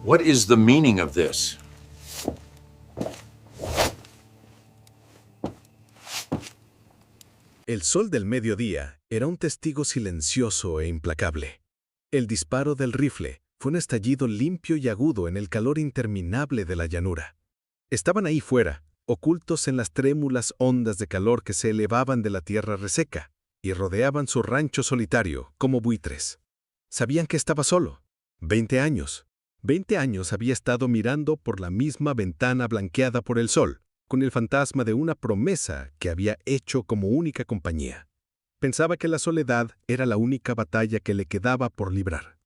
What is the meaning of this? El sol del mediodía era un testigo silencioso e implacable. El disparo del rifle fue un estallido limpio y agudo en el calor interminable de la llanura. Estaban ahí fuera, ocultos en las trémulas ondas de calor que se elevaban de la tierra reseca y rodeaban su rancho solitario como buitres. Sabían que estaba solo. 20 años. 20 años había estado mirando por la misma ventana blanqueada por el sol, con el fantasma de una promesa que había hecho como única compañía. Pensaba que la soledad era la única batalla que le quedaba por librar.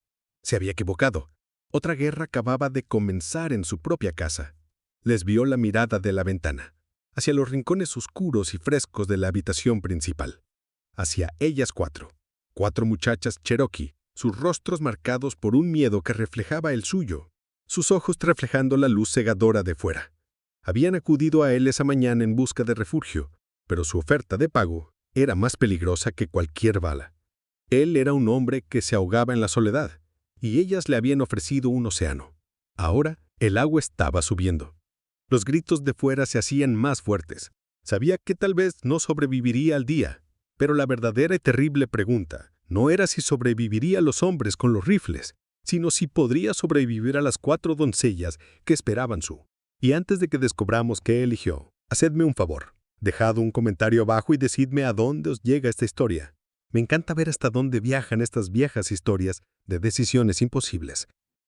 Se había equivocado. Otra guerra acababa de comenzar en su propia casa. Les vio la mirada de la ventana, hacia los rincones oscuros y frescos de la habitación principal. Hacia ellas cuatro muchachas cherokee, sus rostros marcados por un miedo que reflejaba el suyo, sus ojos reflejando la luz cegadora de fuera. Habían acudido a él esa mañana en busca de refugio, pero su oferta de pago era más peligrosa que cualquier bala. Él era un hombre que se ahogaba en la soledad, y ellas le habían ofrecido un océano. Ahora el agua estaba subiendo. Los gritos de fuera se hacían más fuertes. Sabía que tal vez no sobreviviría al día, pero la verdadera y terrible pregunta no era si sobreviviría a los hombres con los rifles, sino si podría sobrevivir a las 4 doncellas que esperaban su. Y antes de que descubramos qué eligió, hacedme un favor. Dejad un comentario abajo y decidme a dónde os llega esta historia. Me encanta ver hasta dónde viajan estas viejas historias de decisiones imposibles.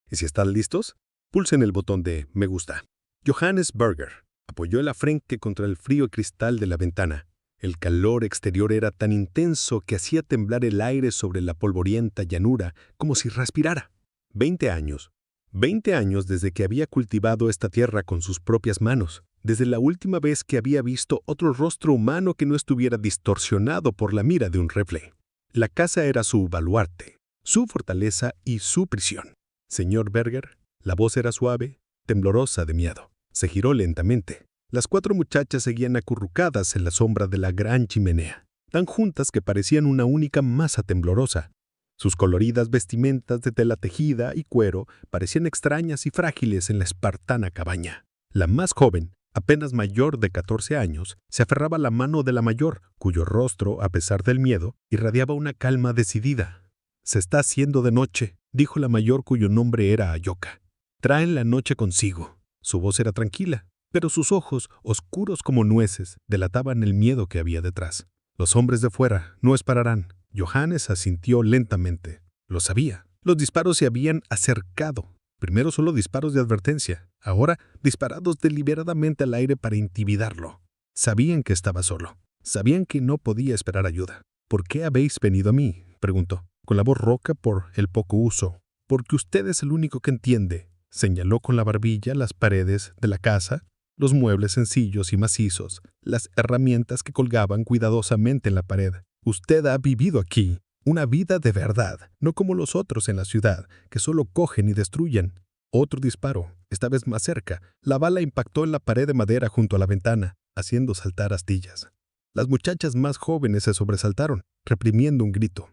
Y si están listos, pulsen el botón de me gusta. Johannes Berger apoyó la frente contra el frío cristal de la ventana. El calor exterior era tan intenso que hacía temblar el aire sobre la polvorienta llanura como si respirara. 20 años. 20 años desde que había cultivado esta tierra con sus propias manos, desde la última vez que había visto otro rostro humano que no estuviera distorsionado por la mira de un rifle. La casa era su baluarte, su fortaleza y su prisión. Señor Berger, la voz era suave, temblorosa de miedo. Se giró lentamente. Las 4 muchachas seguían acurrucadas en la sombra de la gran chimenea, tan juntas que parecían una única masa temblorosa. Sus coloridas vestimentas de tela tejida y cuero parecían extrañas y frágiles en la espartana cabaña. La más joven, apenas mayor de 14 años, se aferraba a la mano de la mayor, cuyo rostro, a pesar del miedo, irradiaba una calma decidida. «Se está haciendo de noche», dijo la mayor, cuyo nombre era Ayoka. «Traen la noche consigo». Su voz era tranquila, pero sus ojos, oscuros como nueces, delataban el miedo que había detrás. «Los hombres de fuera no esperarán». Johannes asintió lentamente. Lo sabía. Los disparos se habían acercado. Primero solo disparos de advertencia, ahora disparados deliberadamente al aire para intimidarlo. Sabían que estaba solo. Sabían que no podía esperar ayuda. «¿Por qué habéis venido a mí?», preguntó, con la voz rouca por el poco uso. «Porque usted es el único que entiende». Señaló con la barbilla las paredes de la casa, los muebles sencillos y macizos, las herramientas que colgaban cuidadosamente en la pared. «Usted ha vivido aquí una vida de verdad, no como los otros en la ciudad, que solo cogen y destruyen». Otro disparo, esta vez más cerca. La bala impactó en la pared de madera junto a la ventana, haciendo saltar astillas. Las muchachas más jóvenes se sobresaltaron, reprimiendo un grito.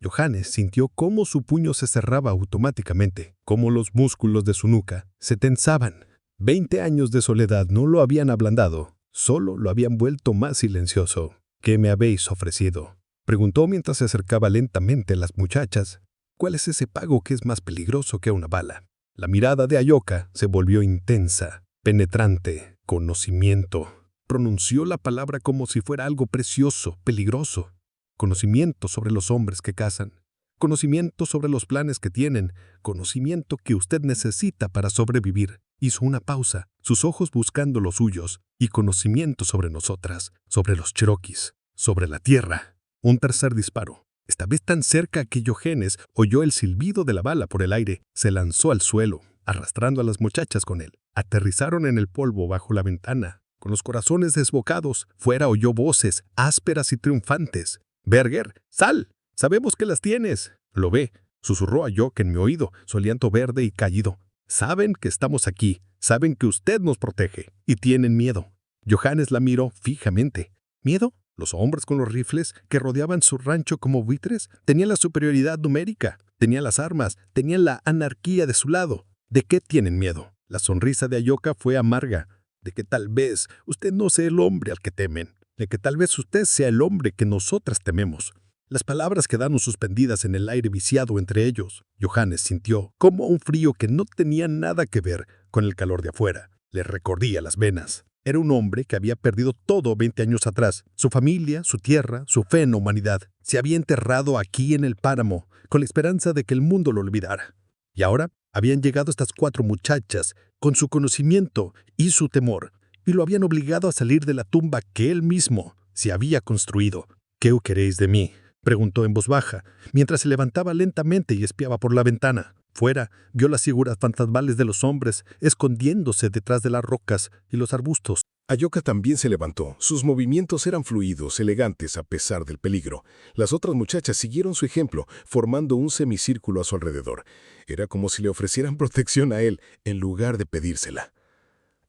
Johannes sintió cómo su puño se cerraba automáticamente, cómo los músculos de su nuca se tensaban. 20 años de soledad no lo habían ablandado, solo lo habían vuelto más silencioso. «¿Qué me habéis ofrecido?», preguntó mientras se acercaba lentamente a las muchachas. «¿Cuál es ese pago que es más peligroso que una bala?». La mirada de Ayoka se volvió intensa, penetrante. «Conocimiento». Pronunció la palabra como si fuera algo precioso, peligroso. «Conocimiento sobre los hombres que cazan. Conocimiento sobre los planes que tienen. Conocimiento que usted necesita para sobrevivir». Hizo una pausa, sus ojos buscando los suyos. «Y conocimiento sobre nosotras, sobre los cherokees, sobre la tierra». Un tercer disparo, esta vez tan cerca que Johannes oyó el silbido de la bala por el aire. Se lanzó al suelo, arrastrando a las muchachas con él. Aterrizaron en el polvo bajo la ventana. Con los corazones desbocados, fuera oyó voces ásperas y triunfantes. «Berger, sal, sabemos que las tienes». «Lo ve», susurró Ayoka en mi oído, su aliento verde y cálido. «Saben que estamos aquí, saben que usted nos protege, y tienen miedo». Johannes la miró fijamente. ¿Miedo? Los hombres con los rifles que rodeaban su rancho como buitres tenían la superioridad numérica, tenían las armas, tenían la anarquía de su lado. ¿De qué tienen miedo? La sonrisa de Ayoka fue amarga. De que tal vez usted no sea el hombre al que temen. De que tal vez usted sea el hombre que nosotras tememos. Las palabras quedaron suspendidas en el aire viciado entre ellos. Johannes sintió como un frío que no tenía nada que ver con el calor de afuera. Le recorría las venas. Era un hombre que había perdido todo 20 años atrás. Su familia, su tierra, su fe en la humanidad. Se había enterrado aquí en el páramo, con la esperanza de que el mundo lo olvidara. Y ahora habían llegado estas 4 muchachas, con su conocimiento y su temor, y lo habían obligado a salir de la tumba que él mismo se había construido. ¿Qué queréis de mí?, preguntó en voz baja, mientras se levantaba lentamente y espiaba por la ventana. Fuera, vio las figuras fantasmales de los hombres escondiéndose detrás de las rocas y los arbustos. Ayoka también se levantó. Sus movimientos eran fluidos, elegantes a pesar del peligro. Las otras muchachas siguieron su ejemplo, formando un semicírculo a su alrededor. Era como si le ofrecieran protección a él, en lugar de pedírsela.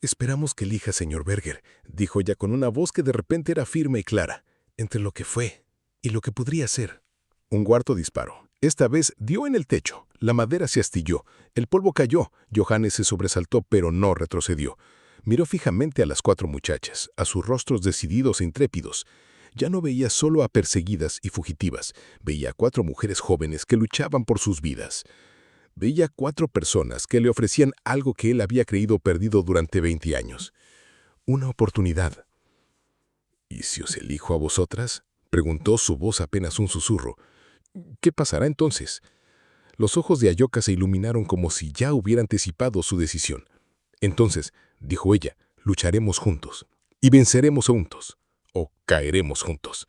«Esperamos que elija, señor Berger», dijo ella con una voz que de repente era firme y clara, «entre lo que fue y lo que podría ser». Un cuarto disparo. Esta vez dio en el techo. La madera se astilló. El polvo cayó. Johannes se sobresaltó, pero no retrocedió. Miró fijamente a las 4 muchachas, a sus rostros decididos e intrépidos. Ya no veía solo a perseguidas y fugitivas. Veía a 4 mujeres jóvenes que luchaban por sus vidas. Veía 4 personas que le ofrecían algo que él había creído perdido durante 20 años. Una oportunidad. «¿Y si os elijo a vosotras?», preguntó, su voz apenas un susurro. «¿Qué pasará entonces?». Los ojos de Ayoka se iluminaron como si ya hubiera anticipado su decisión. «Entonces», dijo ella, «lucharemos juntos. Y venceremos juntos. O caeremos juntos».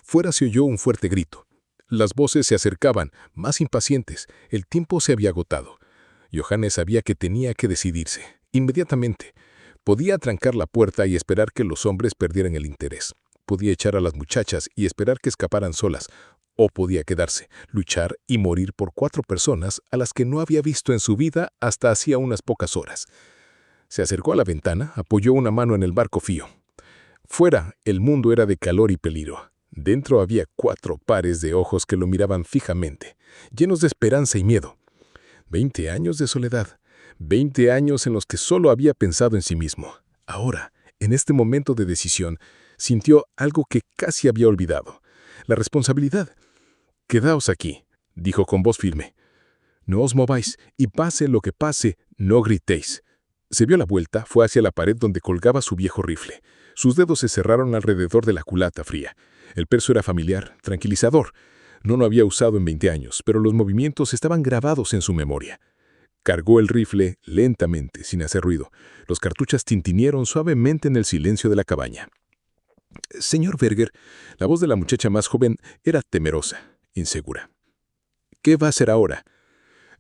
Fuera se oyó un fuerte grito. Las voces se acercaban, más impacientes. El tiempo se había agotado. Johannes sabía que tenía que decidirse. Inmediatamente. Podía atrancar la puerta y esperar que los hombres perdieran el interés. Podía echar a las muchachas y esperar que escaparan solas. O podía quedarse, luchar y morir por 4 personas a las que no había visto en su vida hasta hacía unas pocas horas. Se acercó a la ventana, apoyó una mano en el marco fío. Fuera, el mundo era de calor y peligro. Dentro había 4 pares de ojos que lo miraban fijamente, llenos de esperanza y miedo. 20 años de soledad, 20 años en los que solo había pensado en sí mismo. Ahora, en este momento de decisión, sintió algo que casi había olvidado: la responsabilidad. «Quedaos aquí», dijo con voz firme. «No os mováis, y pase lo que pase, no gritéis». Se dio la vuelta, fue hacia la pared donde colgaba su viejo rifle. Sus dedos se cerraron alrededor de la culata fría. El perso era familiar, tranquilizador. No lo había usado en 20 años, pero los movimientos estaban grabados en su memoria. Cargó el rifle lentamente, sin hacer ruido. Los cartuchos tintinieron suavemente en el silencio de la cabaña. «Señor Berger», la voz de la muchacha más joven era temerosa, insegura. «¿Qué va a hacer ahora?».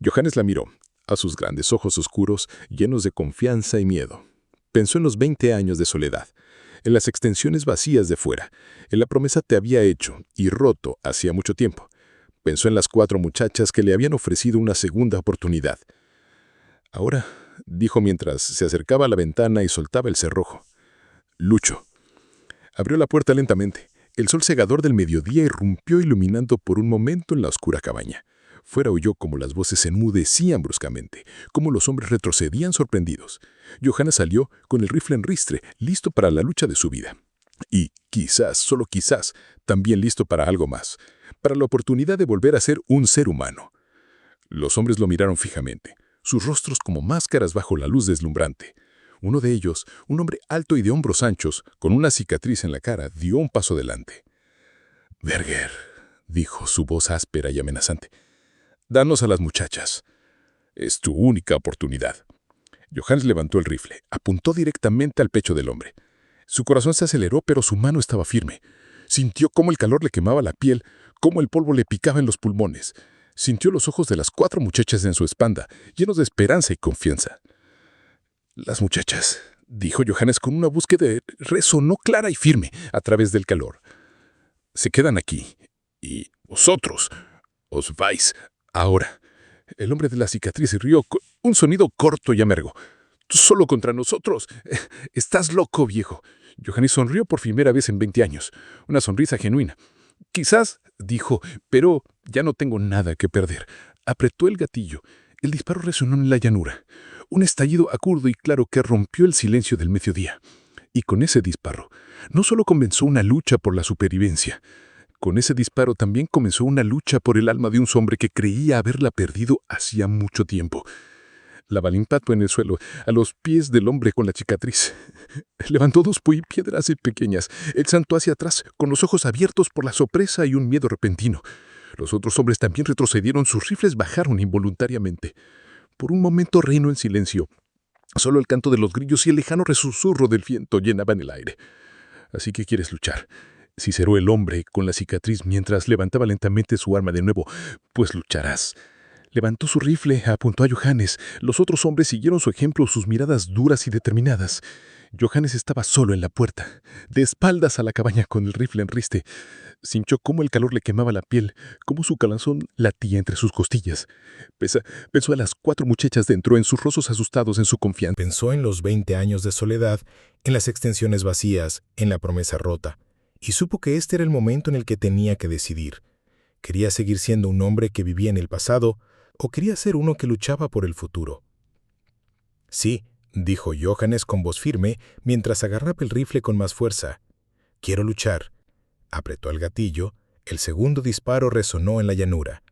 Johannes la miró, a sus grandes ojos oscuros, llenos de confianza y miedo. Pensó en los 20 años de soledad, en las extensiones vacías de fuera, en la promesa que había hecho y roto hacía mucho tiempo. Pensó en las 4 muchachas que le habían ofrecido una segunda oportunidad. «Ahora», dijo mientras se acercaba a la ventana y soltaba el cerrojo, «lucho». Abrió la puerta lentamente. El sol cegador del mediodía irrumpió iluminando por un momento en la oscura cabaña. Fuera oyó como las voces se enmudecían bruscamente, como los hombres retrocedían sorprendidos. Johannes salió con el rifle en ristre, listo para la lucha de su vida. Y quizás, solo quizás, también listo para algo más, para la oportunidad de volver a ser un ser humano. Los hombres lo miraron fijamente, sus rostros como máscaras bajo la luz deslumbrante. Uno de ellos, un hombre alto y de hombros anchos, con una cicatriz en la cara, dio un paso adelante. «Berger», dijo, su voz áspera y amenazante, «danos a las muchachas. Es tu única oportunidad». Johannes levantó el rifle, apuntó directamente al pecho del hombre. Su corazón se aceleró, pero su mano estaba firme. Sintió cómo el calor le quemaba la piel, cómo el polvo le picaba en los pulmones. Sintió los ojos de las 4 muchachas en su espalda, llenos de esperanza y confianza. «Las muchachas», dijo Johannes con una voz que resonó clara y firme a través del calor. «Se quedan aquí, y vosotros os vais ahora». El hombre de la cicatriz rió con un sonido corto y amargo. «¿Tú solo contra nosotros? Estás loco, viejo». Johannes sonrió por primera vez en 20 años, una sonrisa genuina. «Quizás», dijo, «pero ya no tengo nada que perder». Apretó el gatillo. El disparo resonó en la llanura. Un estallido agudo y claro que rompió el silencio del mediodía. Y con ese disparo, no solo comenzó una lucha por la supervivencia, con ese disparo también comenzó una lucha por el alma de un hombre que creía haberla perdido hacía mucho tiempo. La bala impactó en el suelo, a los pies del hombre con la cicatriz. Levantó dos piedras pequeñas. Él saltó hacia atrás, con los ojos abiertos por la sorpresa y un miedo repentino. Los otros hombres también retrocedieron, sus rifles bajaron involuntariamente. Por un momento reinó el silencio. Solo el canto de los grillos y el lejano resusurro del viento llenaban el aire. «Así que quieres luchar», ciceró el hombre con la cicatriz mientras levantaba lentamente su arma de nuevo. «Pues lucharás». Levantó su rifle, apuntó a Johannes. Los otros hombres siguieron su ejemplo, sus miradas duras y determinadas. Johannes estaba solo en la puerta, de espaldas a la cabaña con el rifle en riste. Sintió cómo el calor le quemaba la piel, cómo su corazón latía entre sus costillas. Pensó a las 4 muchachas dentro, en sus rostros asustados, en su confianza. Pensó en los 20 años de soledad, en las extensiones vacías, en la promesa rota, y supo que este era el momento en el que tenía que decidir. ¿Quería seguir siendo un hombre que vivía en el pasado o quería ser uno que luchaba por el futuro? «Sí», dijo Johannes con voz firme mientras agarraba el rifle con más fuerza. «Quiero luchar». Apretó el gatillo, el segundo disparo resonó en la llanura.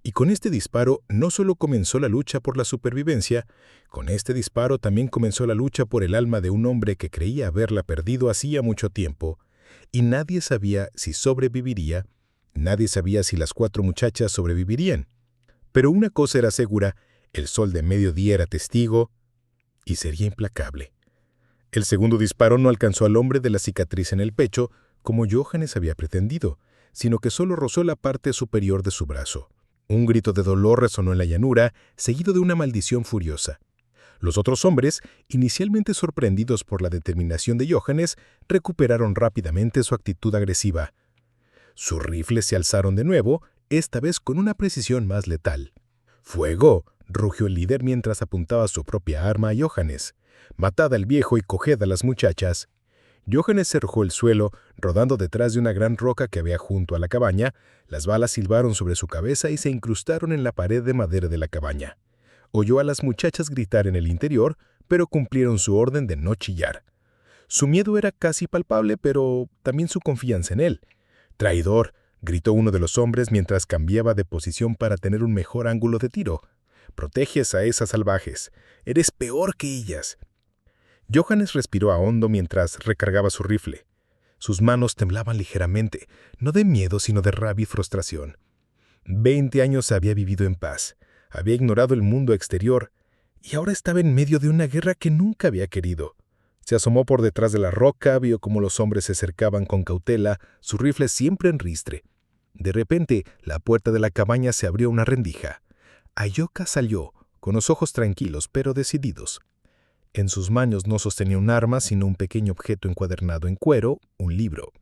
Y con este disparo no solo comenzó la lucha por la supervivencia, con este disparo también comenzó la lucha por el alma de un hombre que creía haberla perdido hacía mucho tiempo. Y nadie sabía si sobreviviría, nadie sabía si las 4 muchachas sobrevivirían. Pero una cosa era segura, el sol de mediodía era testigo y sería implacable. El segundo disparo no alcanzó al hombre de la cicatriz en el pecho, como Johannes había pretendido, sino que solo rozó la parte superior de su brazo. Un grito de dolor resonó en la llanura, seguido de una maldición furiosa. Los otros hombres, inicialmente sorprendidos por la determinación de Johannes, recuperaron rápidamente su actitud agresiva. Sus rifles se alzaron de nuevo, esta vez con una precisión más letal. «¡Fuego!», rugió el líder mientras apuntaba su propia arma a Johannes. «Matad al viejo y coged a las muchachas». Johannes se arrojó al suelo, rodando detrás de una gran roca que había junto a la cabaña. Las balas silbaron sobre su cabeza y se incrustaron en la pared de madera de la cabaña. Oyó a las muchachas gritar en el interior, pero cumplieron su orden de no chillar. Su miedo era casi palpable, pero también su confianza en él. «¡Traidor!», gritó uno de los hombres mientras cambiaba de posición para tener un mejor ángulo de tiro. «Proteges a esas salvajes. Eres peor que ellas». Johannes respiró a hondo mientras recargaba su rifle. Sus manos temblaban ligeramente, no de miedo sino de rabia y frustración. 20 años había vivido en paz, había ignorado el mundo exterior y ahora estaba en medio de una guerra que nunca había querido. Se asomó por detrás de la roca, vio cómo los hombres se acercaban con cautela, su rifle siempre en ristre. De repente, la puerta de la cabaña se abrió una rendija. Ayoka salió, con los ojos tranquilos pero decididos. En sus manos no sostenía un arma, sino un pequeño objeto encuadernado en cuero, un libro.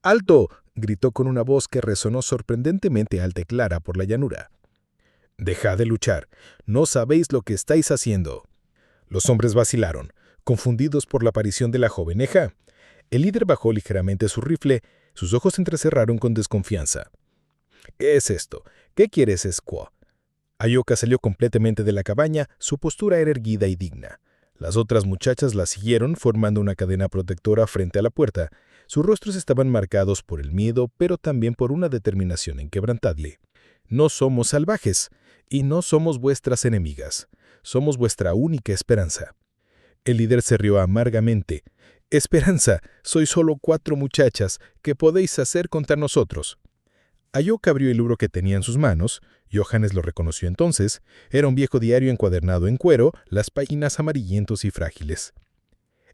«¡Alto!», gritó con una voz que resonó sorprendentemente alta y clara por la llanura. «Dejad de luchar. No sabéis lo que estáis haciendo». Los hombres vacilaron, confundidos por la aparición de la joveneja. El líder bajó ligeramente su rifle, sus ojos se entrecerraron con desconfianza. «¿Qué es esto? ¿Qué quieres, Squaw?». Ayoka salió completamente de la cabaña, su postura era erguida y digna. Las otras muchachas la siguieron, formando una cadena protectora frente a la puerta. Sus rostros estaban marcados por el miedo, pero también por una determinación inquebrantable. «No somos salvajes, y no somos vuestras enemigas. Somos vuestra única esperanza». El líder se rió amargamente. «Esperanza, sois solo 4 muchachas. ¿Qué podéis hacer contra nosotros?». Ayoka abrió el libro que tenía en sus manos. Johannes lo reconoció entonces. Era un viejo diario encuadernado en cuero, las páginas amarillentos y frágiles.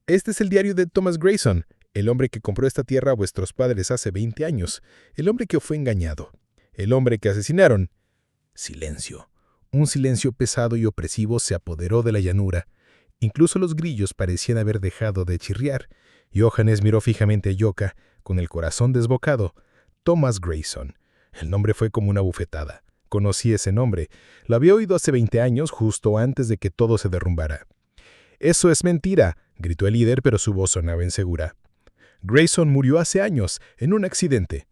«Este es el diario de Thomas Grayson, el hombre que compró esta tierra a vuestros padres hace 20 años, el hombre que fue engañado, el hombre que asesinaron». Silencio. Un silencio pesado y opresivo se apoderó de la llanura. Incluso los grillos parecían haber dejado de chirriar. Johannes miró fijamente a Ayoka, con el corazón desbocado. Thomas Grayson. El nombre fue como una bufetada. Conocí ese nombre. Lo había oído hace 20 años, justo antes de que todo se derrumbara. «Eso es mentira», gritó el líder, pero su voz sonaba insegura. «Grayson murió hace años, en un accidente».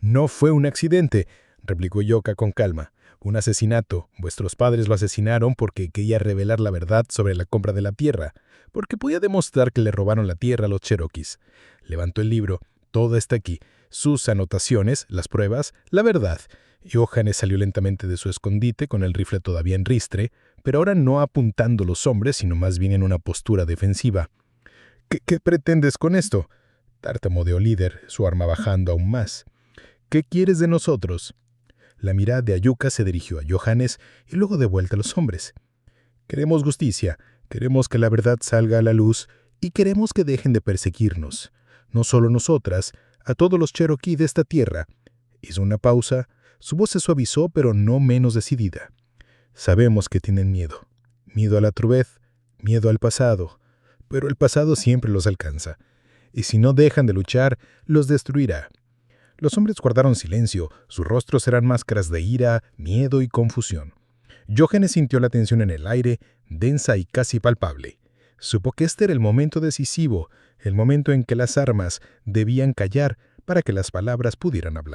«No fue un accidente», replicó Ayoka con calma. Un asesinato. Vuestros padres lo asesinaron porque quería revelar la verdad sobre la compra de la tierra, porque podía demostrar que le robaron la tierra a los cherokees. Levantó el libro. Todo está aquí. Sus anotaciones, las pruebas, la verdad. Johannes salió lentamente de su escondite con el rifle todavía en ristre, pero ahora no apuntando a los hombres, sino más bien en una postura defensiva. ¿Qué pretendes con esto?, tartamudeó Líder, su arma bajando aún más. ¿Qué quieres de nosotros? La mirada de Ayuka se dirigió a Johannes y luego de vuelta a los hombres. Queremos justicia, queremos que la verdad salga a la luz y queremos que dejen de perseguirnos. No solo nosotras, a todos los Cherokee de esta tierra. Hizo una pausa, su voz se suavizó pero no menos decidida. Sabemos que tienen miedo. Miedo a la Truveth, miedo al pasado. Pero el pasado siempre los alcanza. Y si no dejan de luchar, los destruirá. Los hombres guardaron silencio, sus rostros eran máscaras de ira, miedo y confusión. Johannes sintió la tensión en el aire, densa y casi palpable. Supo que este era el momento decisivo, el momento en que las armas debían callar para que las palabras pudieran hablar.